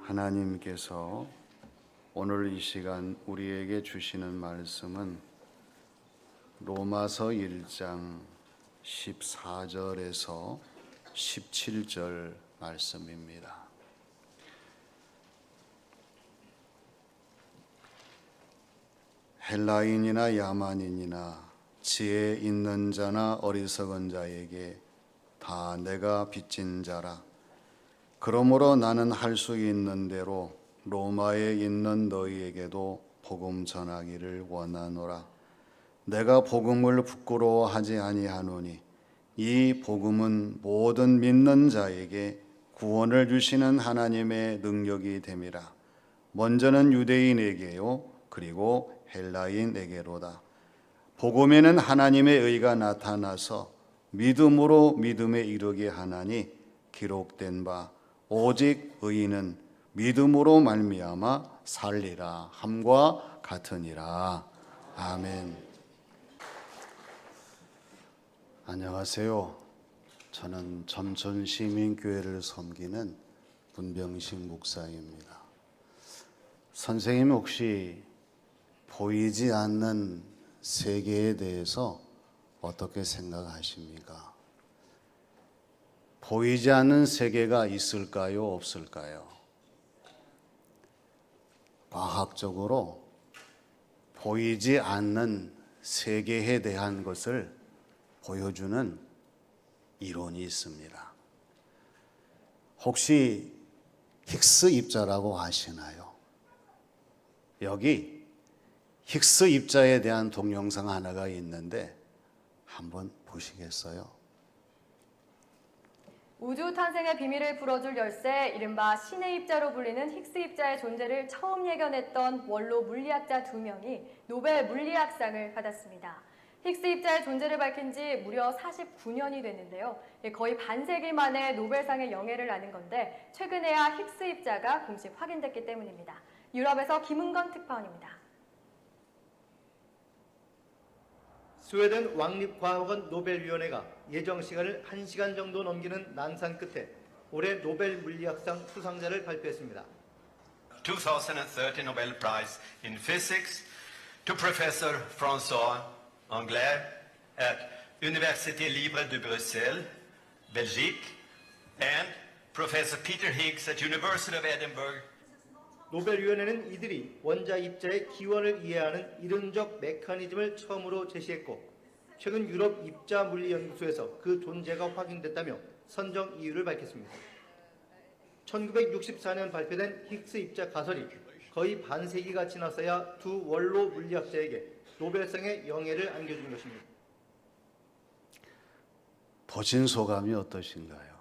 하나님께서 오늘 이 시간 우리에게 주시는 말씀은 로마서 1장 14절에서 17절 말씀입니다. 헬라인이나 야만인이나 지혜 있는 자나 어리석은 자에게 다 내가 빚진 자라. 그러므로 나는 할 수 있는 대로 로마에 있는 너희에게도 복음 전하기를 원하노라. 내가 복음을 부끄러워하지 아니하노니 이 복음은 모든 믿는 자에게 구원을 주시는 하나님의 능력이 됨이라. 먼저는 유대인에게요 그리고 헬라인에게로다. 복음에는 하나님의 의가 나타나서 믿음으로 믿음에 이르게 하나니 기록된 바 오직 의인은 믿음으로 말미암아 살리라 함과 같으니라. 아멘. 안녕하세요. 저는 점천시민교회를 섬기는 문병식 목사입니다. 선생님 혹시 보이지 않는 세계에 대해서 어떻게 생각하십니까? 보이지 않는 세계가 있을까요? 없을까요? 과학적으로 보이지 않는 세계에 대한 것을 보여주는 이론이 있습니다. 혹시 힉스 입자라고 아시나요? 여기 힉스 입자에 대한 동영상 하나가 있는데 한번 보시겠어요? 우주 탄생의 비밀을 풀어줄 열쇠, 이른바 신의 입자로 불리는 힉스 입자의 존재를 처음 예견했던 원로 물리학자 2명이 노벨 물리학상을 받았습니다. 힉스 입자의 존재를 밝힌 지 무려 49년이 됐는데요. 거의 반세기 만에 노벨상의 영예를 아는 건데 최근에야 힉스 입자가 공식 확인됐기 때문입니다. 유럽에서 김은건 특파원입니다. 스웨덴 왕립과학원 노벨위원회가 예정 시간을 1시간 정도 넘기는 난상 끝에 올해 노벨 물리학상 수상자를 발표했습니다. 2030 Nobel Prize in Physics to Professor François Englert at Université Libre de Bruxelles, Belgique, and Professor Peter Higgs at University of Edinburgh. 노벨위원회는 이들이 원자 입자의 기원을 이해하는 이론적 메커니즘을 처음으로 제시했고 최근 유럽 입자 물리 연구소에서 그 존재가 확인됐다며 선정 이유를 밝혔습니다. 1964년 발표된 힉스 입자 가설이 거의 반세기가 지났어야 두 원로 물리학자에게 노벨상의 영예를 안겨준 것입니다. 보신 소감이 어떠신가요?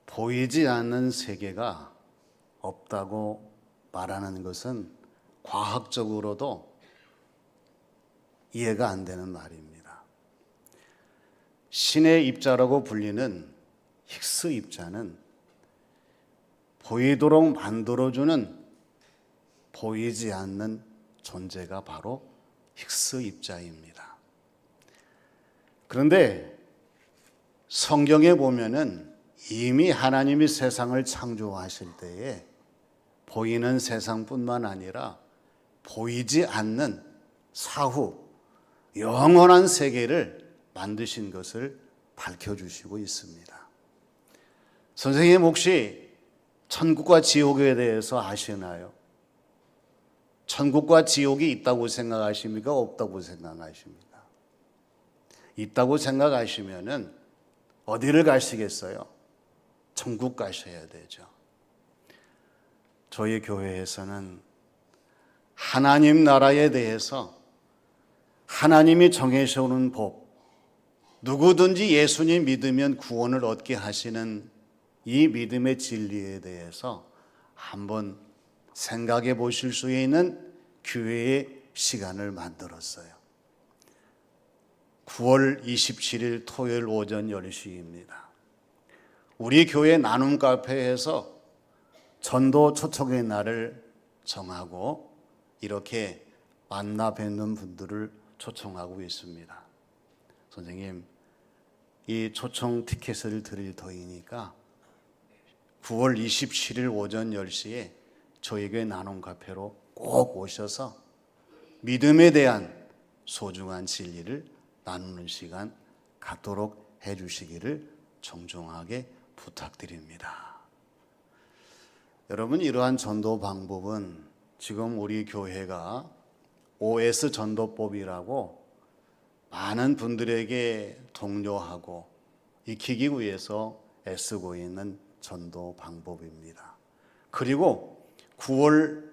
보이지 않는 세계가 없다고 말하는 것은 과학적으로도 이해가 안 되는 말입니다. 신의 입자라고 불리는 힉스 입자는 보이도록 만들어주는 보이지 않는 존재가 바로 힉스 입자입니다. 그런데 성경에 보면은 이미 하나님이 세상을 창조하실 때에 보이는 세상뿐만 아니라 보이지 않는 사후 영원한 세계를 만드신 것을 밝혀주시고 있습니다. 선생님 혹시 천국과 지옥에 대해서 아시나요? 천국과 지옥이 있다고 생각하십니까? 없다고 생각하십니까? 있다고 생각하시면은 어디를 가시겠어요? 천국 가셔야 되죠. 저희 교회에서는 하나님 나라에 대해서 하나님이 정해주는 법, 누구든지 예수님 믿으면 구원을 얻게 하시는 이 믿음의 진리에 대해서 한번 생각해 보실 수 있는 교회의 시간을 만들었어요. 9월 27일 토요일 오전 10시입니다. 우리 교회 나눔 카페에서 전도 초청의 날을 정하고 이렇게 만나 뵙는 분들을 초청하고 있습니다. 선생님, 이 초청 티켓을 드릴 터이니까 9월 27일 오전 10시에 저에게 나눔 카페로 꼭 오셔서 믿음에 대한 소중한 진리를 나누는 시간 갖도록 해주시기를 정중하게 부탁드립니다. 여러분, 이러한 전도 방법은 지금 우리 교회가 OS 전도법이라고 많은 분들에게 독려하고 익히기 위해서 애쓰고 있는 전도 방법입니다. 그리고 9월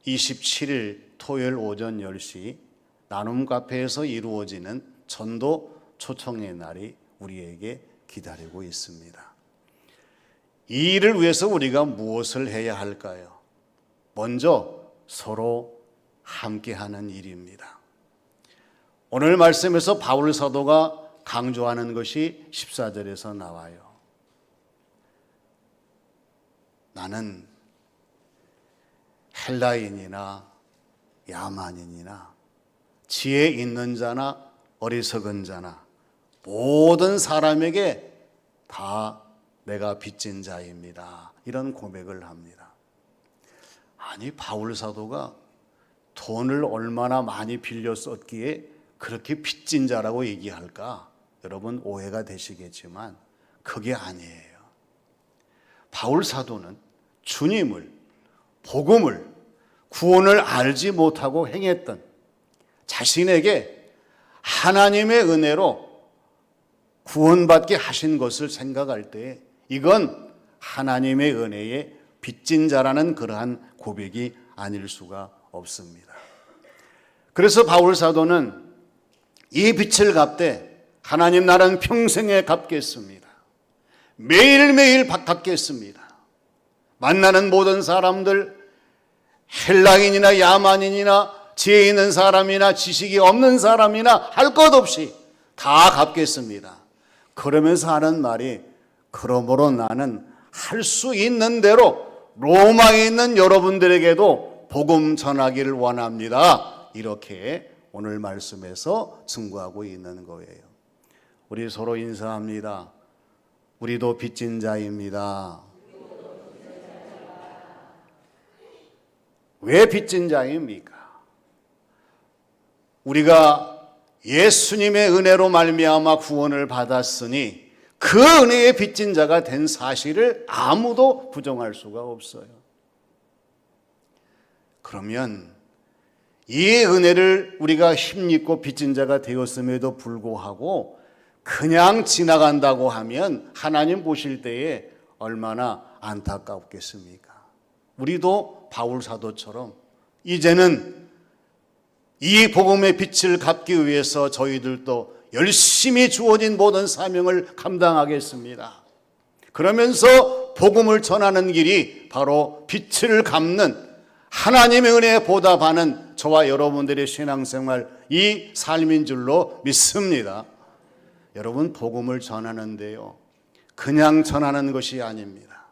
27일 토요일 오전 10시 나눔 카페에서 이루어지는 전도 초청의 날이 우리에게 기다리고 있습니다. 이 일을 위해서 우리가 무엇을 해야 할까요? 먼저 서로 함께하는 일입니다. 오늘 말씀에서 바울 사도가 강조하는 것이 14절에서 나와요. 나는 헬라인이나 야만인이나 지혜 있는 자나 어리석은 자나 모든 사람에게 다 내가 빚진 자입니다. 이런 고백을 합니다. 아니, 바울 사도가 돈을 얼마나 많이 빌려 썼기에 그렇게 빚진 자라고 얘기할까? 여러분 오해가 되시겠지만 그게 아니에요. 바울 사도는 주님을, 복음을, 구원을 알지 못하고 행했던 자신에게 하나님의 은혜로 구원받게 하신 것을 생각할 때 이건 하나님의 은혜에 빚진 자라는 그러한 고백이 아닐 수가 없습니다. 그래서 바울 사도는 이 빚을 갚되 하나님 나라는 평생에 갚겠습니다. 매일매일 갚겠습니다. 만나는 모든 사람들, 헬라인이나 야만인이나 지혜 있는 사람이나 지식이 없는 사람이나 할 것 없이 다 갚겠습니다. 그러면서 하는 말이 그러므로 나는 할 수 있는 대로 로마에 있는 여러분들에게도 복음 전하기를 원합니다. 이렇게 오늘 말씀에서 증거하고 있는 거예요. 우리 서로 인사합니다. 우리도 빚진 자입니다. 왜 빚진 자입니까? 우리가 예수님의 은혜로 말미암아 구원을 받았으니 그 은혜의 빚진 자가 된 사실을 아무도 부정할 수가 없어요. 그러면 이 은혜를 우리가 힘입고 빚진 자가 되었음에도 불구하고 그냥 지나간다고 하면 하나님 보실 때에 얼마나 안타깝겠습니까? 우리도 바울 사도처럼 이제는 이 복음의 빛을 갚기 위해서 저희들도 열심히 주어진 모든 사명을 감당하겠습니다. 그러면서 복음을 전하는 길이 바로 빛을 갚는 하나님의 은혜에 보답하는 저와 여러분들의 신앙생활, 이 삶인 줄로 믿습니다. 여러분, 복음을 전하는데요, 그냥 전하는 것이 아닙니다.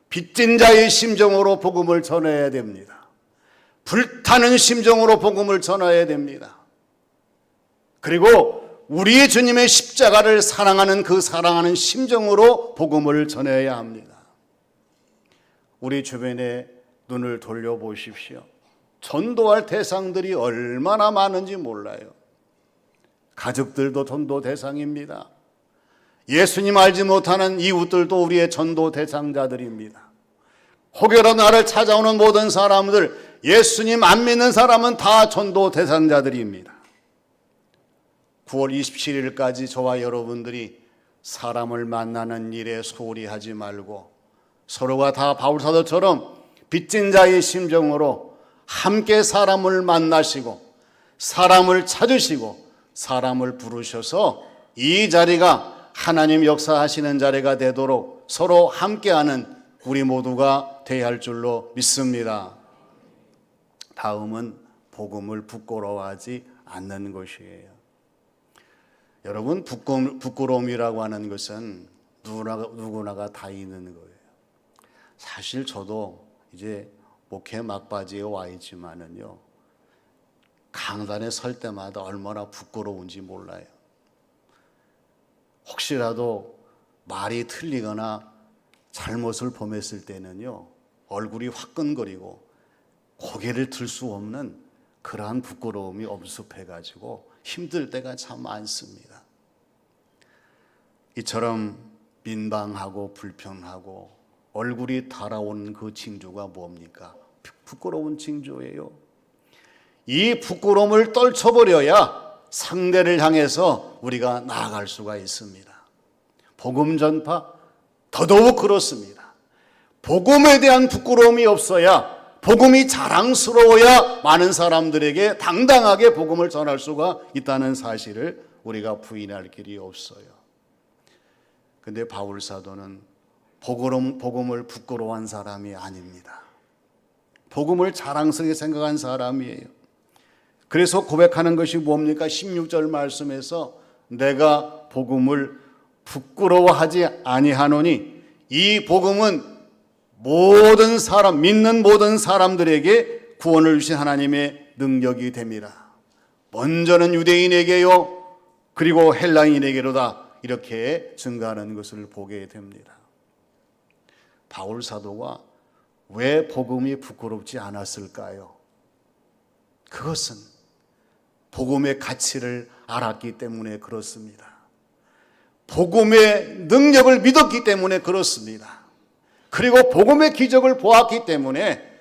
빚진 자의 심정으로 복음을 전해야 됩니다. 불타는 심정으로 복음을 전해야 됩니다. 그리고 우리 주님의 십자가를 사랑하는 그 사랑하는 심정으로 복음을 전해야 합니다. 우리 주변에 눈을 돌려보십시오. 전도할 대상들이 얼마나 많은지 몰라요. 가족들도 전도 대상입니다. 예수님 알지 못하는 이웃들도 우리의 전도 대상자들입니다. 혹여라도 나를 찾아오는 모든 사람들, 예수님 안 믿는 사람은 다 전도 대상자들입니다. 9월 27일까지 저와 여러분들이 사람을 만나는 일에 소홀히 하지 말고 서로가 다 바울사도처럼 빚진 자의 심정으로 함께 사람을 만나시고 사람을 찾으시고 사람을 부르셔서 이 자리가 하나님 역사하시는 자리가 되도록 서로 함께하는 우리 모두가 되어야 할 줄로 믿습니다. 다음은 복음을 부끄러워하지 않는 것이에요. 여러분, 부끄러움이라고 하는 것은 누구나가 다 있는 거예요. 사실 저도 이제 목회 막바지에 와 있지만은요, 강단에 설 때마다 얼마나 부끄러운지 몰라요. 혹시라도 말이 틀리거나 잘못을 범했을 때는요, 얼굴이 화끈거리고 고개를 들 수 없는 그러한 부끄러움이 엄습해가지고 힘들 때가 참 많습니다. 이처럼 민망하고 불편하고 얼굴이 달아오는 그 징조가 뭡니까? 부끄러운 징조예요. 이 부끄러움을 떨쳐버려야 상대를 향해서 우리가 나아갈 수가 있습니다. 복음 전파 더더욱 그렇습니다. 복음에 대한 부끄러움이 없어야, 복음이 자랑스러워야 많은 사람들에게 당당하게 복음을 전할 수가 있다는 사실을 우리가 부인할 길이 없어요. 근데 바울 사도는 복음을 부끄러워한 사람이 아닙니다. 복음을 자랑스럽게 생각한 사람이에요. 그래서 고백하는 것이 뭡니까? 16절 말씀에서 내가 복음을 부끄러워하지 아니하노니 이 복음은 모든 사람, 믿는 모든 사람들에게 구원을 주신 하나님의 능력이 됩니다. 먼저는 유대인에게요, 그리고 헬라인에게로다, 이렇게 증가하는 것을 보게 됩니다. 바울 사도가 왜 복음이 부끄럽지 않았을까요? 그것은 복음의 가치를 알았기 때문에 그렇습니다. 복음의 능력을 믿었기 때문에 그렇습니다. 그리고 복음의 기적을 보았기 때문에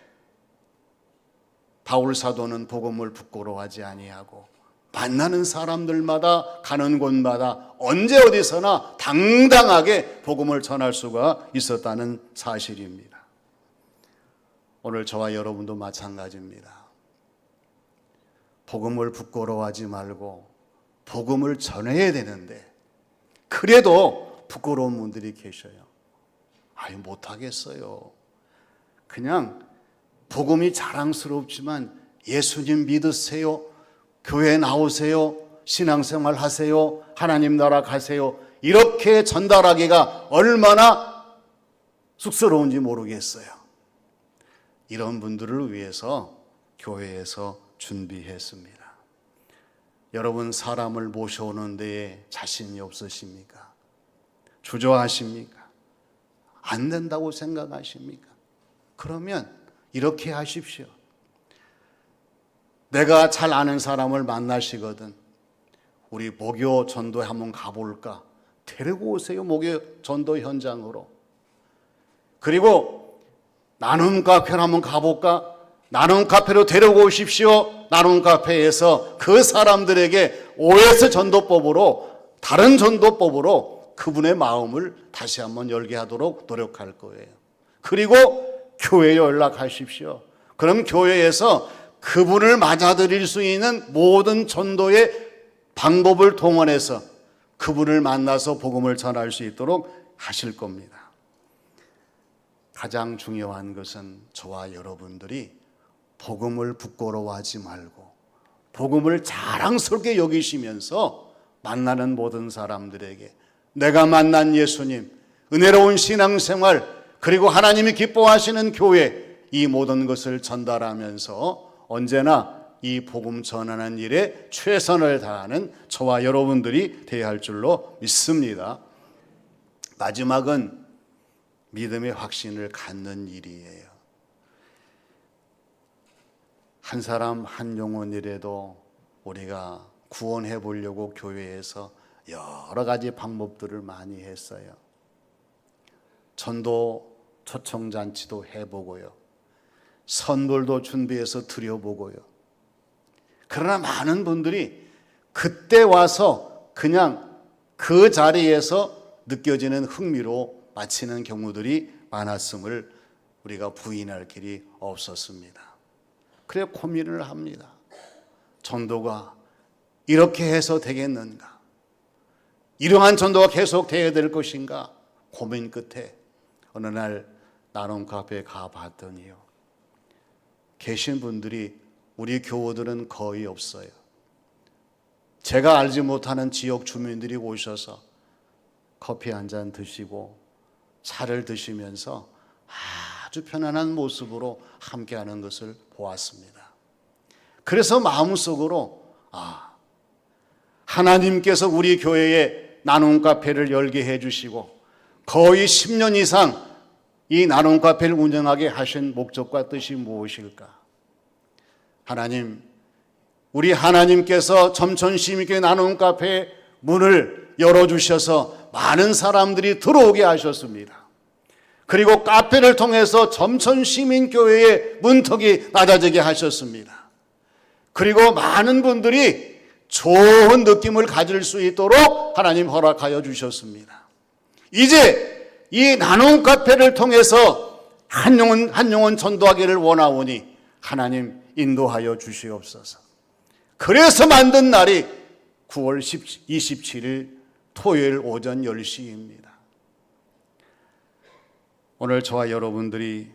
바울 사도는 복음을 부끄러워하지 아니하고 만나는 사람들마다, 가는 곳마다, 언제 어디서나 당당하게 복음을 전할 수가 있었다는 사실입니다. 오늘 저와 여러분도 마찬가지입니다. 복음을 부끄러워하지 말고 복음을 전해야 되는데 그래도 부끄러운 분들이 계셔요. 아유, 못하겠어요. 그냥 복음이 자랑스럽지만 예수님 믿으세요, 교회 나오세요, 신앙생활 하세요, 하나님 나라 가세요, 이렇게 전달하기가 얼마나 쑥스러운지 모르겠어요. 이런 분들을 위해서 교회에서 준비했습니다. 여러분, 사람을 모셔오는 데에 자신이 없으십니까? 주저하십니까? 안 된다고 생각하십니까? 그러면 이렇게 하십시오. 내가 잘 아는 사람을 만나시거든 우리 목요 전도에 한번 가볼까? 데리고 오세요, 목요 전도 현장으로. 그리고 나눔 카페를 한번 가볼까? 나눔 카페로 데리고 오십시오. 나눔 카페에서 그 사람들에게 OS 전도법으로, 다른 전도법으로 그분의 마음을 다시 한번 열게 하도록 노력할 거예요. 그리고 교회에 연락하십시오. 그럼 교회에서 그분을 맞아들일 수 있는 모든 전도의 방법을 동원해서 그분을 만나서 복음을 전할 수 있도록 하실 겁니다. 가장 중요한 것은 저와 여러분들이 복음을 부끄러워하지 말고 복음을 자랑스럽게 여기시면서 만나는 모든 사람들에게 내가 만난 예수님, 은혜로운 신앙생활, 그리고 하나님이 기뻐하시는 교회, 이 모든 것을 전달하면서 언제나 이 복음 전하는 일에 최선을 다하는 저와 여러분들이 되어야 할 줄로 믿습니다. 마지막은 믿음의 확신을 갖는 일이에요. 한 사람 한 영혼이라도 우리가 구원해 보려고 교회에서 여러 가지 방법들을 많이 했어요. 전도 초청잔치도 해보고요, 선물도 준비해서 드려보고요. 그러나 많은 분들이 그때 와서 그냥 그 자리에서 느껴지는 흥미로 마치는 경우들이 많았음을 우리가 부인할 길이 없었습니다. 그래 고민을 합니다. 전도가 이렇게 해서 되겠는가? 이러한 전도가 계속 되어야 될 것인가? 고민 끝에 어느 날 나눔 카페에 가봤더니요, 계신 분들이 우리 교우들은 거의 없어요. 제가 알지 못하는 지역 주민들이 오셔서 커피 한 잔 드시고 차를 드시면서 아주 편안한 모습으로 함께하는 것을 보았습니다. 그래서 마음속으로 하나님께서 우리 교회에 나눔 카페를 열게 해주시고 거의 10년 이상 이 나눔 카페를 운영하게 하신 목적과 뜻이 무엇일까? 하나님, 우리 하나님께서 점천시민교회 나눔 카페 문을 열어주셔서 많은 사람들이 들어오게 하셨습니다. 그리고 카페를 통해서 점천시민교회의 문턱이 낮아지게 하셨습니다. 그리고 많은 분들이 좋은 느낌을 가질 수 있도록 하나님 허락하여 주셨습니다. 이제 이 나눔 카페를 통해서 한 영혼 전도하기를 원하오니 하나님 인도하여 주시옵소서. 그래서 만든 날이 9월 27일 토요일 오전 10시입니다. 오늘 저와 여러분들이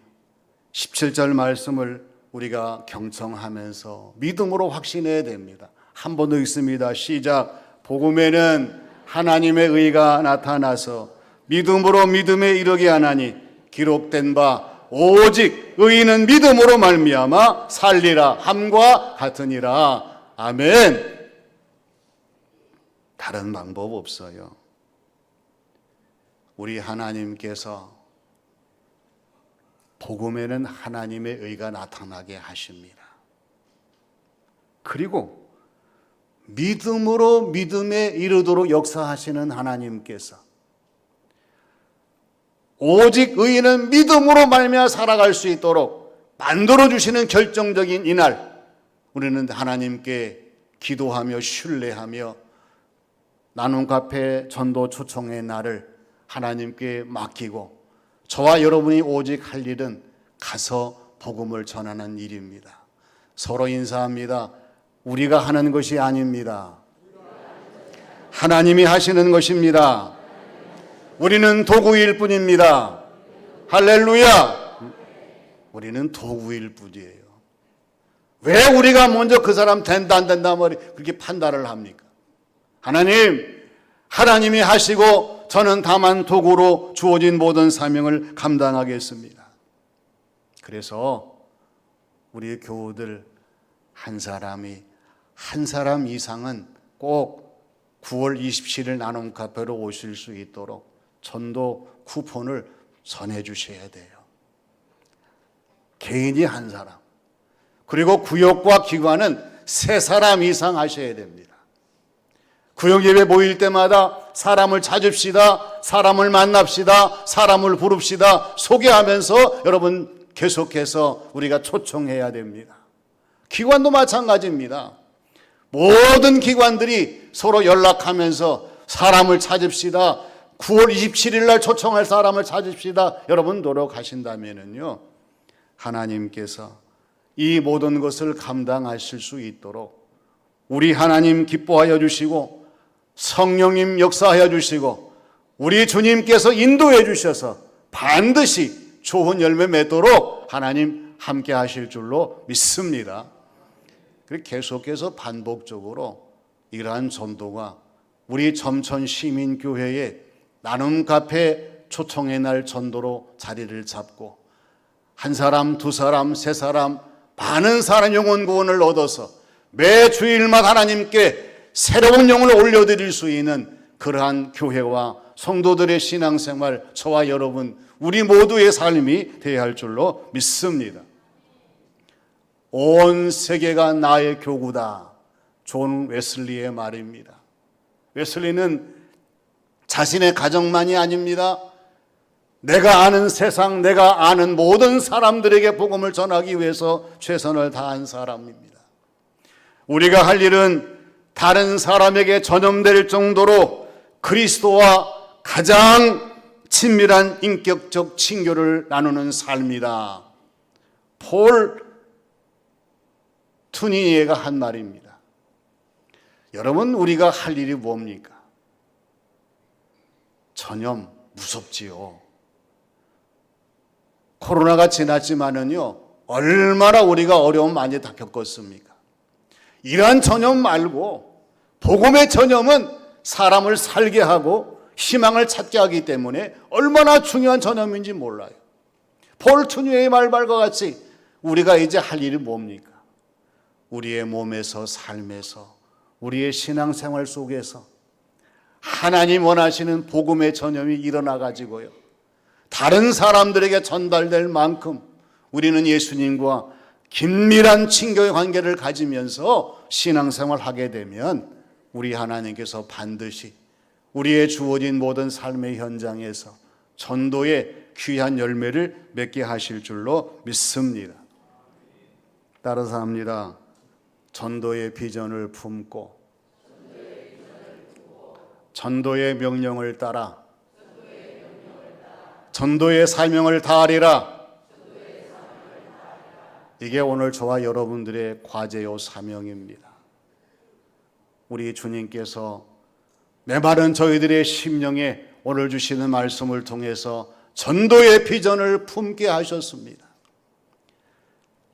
17절 말씀을 우리가 경청하면서 믿음으로 확신해야 됩니다. 한 번 더 읽습니다. 시작. 복음에는 하나님의 의가 나타나서 믿음으로 믿음에 이르게 하나니 기록된 바 오직 의인은 믿음으로 말미암아 살리라 함과 같으니라. 아멘. 다른 방법 없어요. 우리 하나님께서 복음에는 하나님의 의가 나타나게 하십니다. 그리고 믿음으로 믿음에 이르도록 역사하시는 하나님께서 오직 의인은 믿음으로 말미암아 살아갈 수 있도록 만들어주시는 결정적인 이날, 우리는 하나님께 기도하며 신뢰하며 나눔 카페 전도 초청의 날을 하나님께 맡기고 저와 여러분이 오직 할 일은 가서 복음을 전하는 일입니다. 서로 인사합니다. 우리가 하는 것이 아닙니다. 하나님이 하시는 것입니다. 우리는 도구일 뿐입니다. 할렐루야. 우리는 도구일 뿐이에요. 왜 우리가 먼저 그 사람 된다 안 된다 말이 그렇게 판단을 합니까? 하나님이 하시고 저는 다만 도구로 주어진 모든 사명을 감당하겠습니다. 그래서 우리 교우들 한 사람 이상은 꼭 9월 27일 나눔 카페로 오실 수 있도록 전도 쿠폰을 전해주셔야 돼요. 개인이 한 사람, 그리고 구역과 기관은 3사람 이상 하셔야 됩니다. 구역 예배 모일 때마다 사람을 찾읍시다, 사람을 만납시다, 사람을 부릅시다, 소개하면서 여러분 계속해서 우리가 초청해야 됩니다. 기관도 마찬가지입니다. 모든 기관들이 서로 연락하면서 사람을 찾읍시다, 9월 27일 날 초청할 사람을 찾읍시다. 여러분 노력하신다면요, 하나님께서 이 모든 것을 감당하실 수 있도록 우리 하나님 기뻐하여 주시고 성령님 역사하여 주시고 우리 주님께서 인도해 주셔서 반드시 좋은 열매 맺도록 하나님 함께 하실 줄로 믿습니다. 그리고 계속해서 반복적으로 이러한 전도가 우리 점천시민교회의 나눔 카페 초청의 날 전도로 자리를 잡고 한 사람, 두 사람, 세 사람, 많은 사람 영혼 구원을 얻어서 매 주일마다 하나님께 새로운 영혼을 올려드릴 수 있는 그러한 교회와 성도들의 신앙생활, 저와 여러분 우리 모두의 삶이 되어야 할 줄로 믿습니다. 온 세계가 나의 교구다. 존 웨슬리의 말입니다. 웨슬리는 자신의 가정만이 아닙니다. 내가 아는 세상, 내가 아는 모든 사람들에게 복음을 전하기 위해서 최선을 다한 사람입니다. 우리가 할 일은 다른 사람에게 전염될 정도로 그리스도와 가장 친밀한 인격적 친교를 나누는 삶이다. 폴 투니에가 한 말입니다. 여러분, 우리가 할 일이 뭡니까? 전염 무섭지요. 코로나가 지났지만은요, 얼마나 우리가 어려움 많이 다 겪었습니까? 이러한 전염 말고 복음의 전염은 사람을 살게 하고 희망을 찾게 하기 때문에 얼마나 중요한 전염인지 몰라요. 폴 투니의 말과 같이 우리가 이제 할 일이 뭡니까? 우리의 몸에서, 삶에서, 우리의 신앙생활 속에서 하나님 원하시는 복음의 전염이 일어나 가지고요, 다른 사람들에게 전달될 만큼 우리는 예수님과 긴밀한 친교의 관계를 가지면서 신앙생활을 하게 되면 우리 하나님께서 반드시 우리의 주어진 모든 삶의 현장에서 전도의 귀한 열매를 맺게 하실 줄로 믿습니다. 따라서 합니다. 전도의 비전을 품고 전도의 명령을 따라 전도의 사명을 다하리라. 이게 오늘 저와 여러분들의 과제요 사명입니다. 우리 주님께서 메마른 저희들의 심령에 오늘 주시는 말씀을 통해서 전도의 비전을 품게 하셨습니다.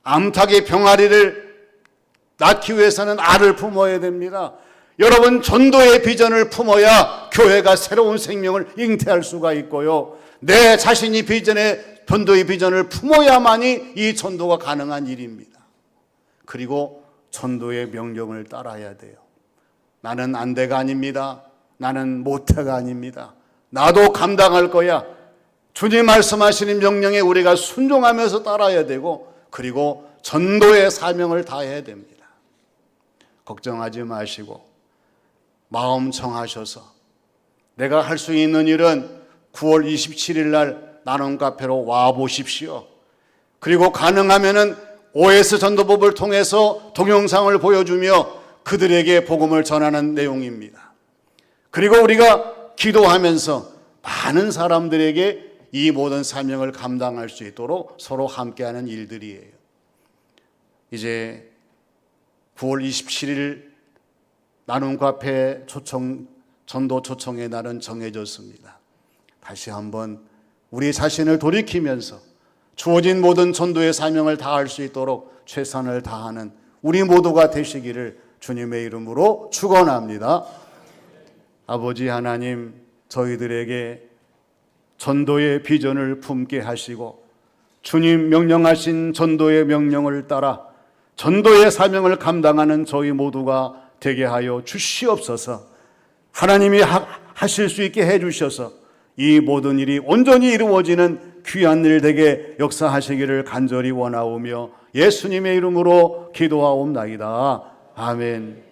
암탉이 병아리를 낳기 위해서는 알을 품어야 됩니다. 여러분, 전도의 비전을 품어야 교회가 새로운 생명을 잉태할 수가 있고요. 내 자신이 전도의 비전을 품어야만이 이 전도가 가능한 일입니다. 그리고 전도의 명령을 따라야 돼요. 나는 안돼가 아닙니다. 나는 못해가 아닙니다. 나도 감당할 거야. 주님 말씀하시는 명령에 우리가 순종하면서 따라야 되고, 그리고 전도의 사명을 다해야 됩니다. 걱정하지 마시고 마음 정하셔서 내가 할 수 있는 일은 9월 27일 날 나눔 카페로 와 보십시오. 그리고 가능하면은 OS 전도법을 통해서 동영상을 보여주며 그들에게 복음을 전하는 내용입니다. 그리고 우리가 기도하면서 많은 사람들에게 이 모든 사명을 감당할 수 있도록 서로 함께하는 일들이에요. 이제 9월 27일 나눔 카페 전도 초청의 날은 정해졌습니다. 다시 한번 우리 자신을 돌이키면서 주어진 모든 전도의 사명을 다할 수 있도록 최선을 다하는 우리 모두가 되시기를 주님의 이름으로 축원합니다. 아버지 하나님, 저희들에게 전도의 비전을 품게 하시고 주님 명령하신 전도의 명령을 따라 전도의 사명을 감당하는 저희 모두가 되게 하여 주시옵소서. 하나님이 하실 수 있게 해주셔서 이 모든 일이 온전히 이루어지는 귀한 일 되게 역사하시기를 간절히 원하오며 예수님의 이름으로 기도하옵나이다. 아멘.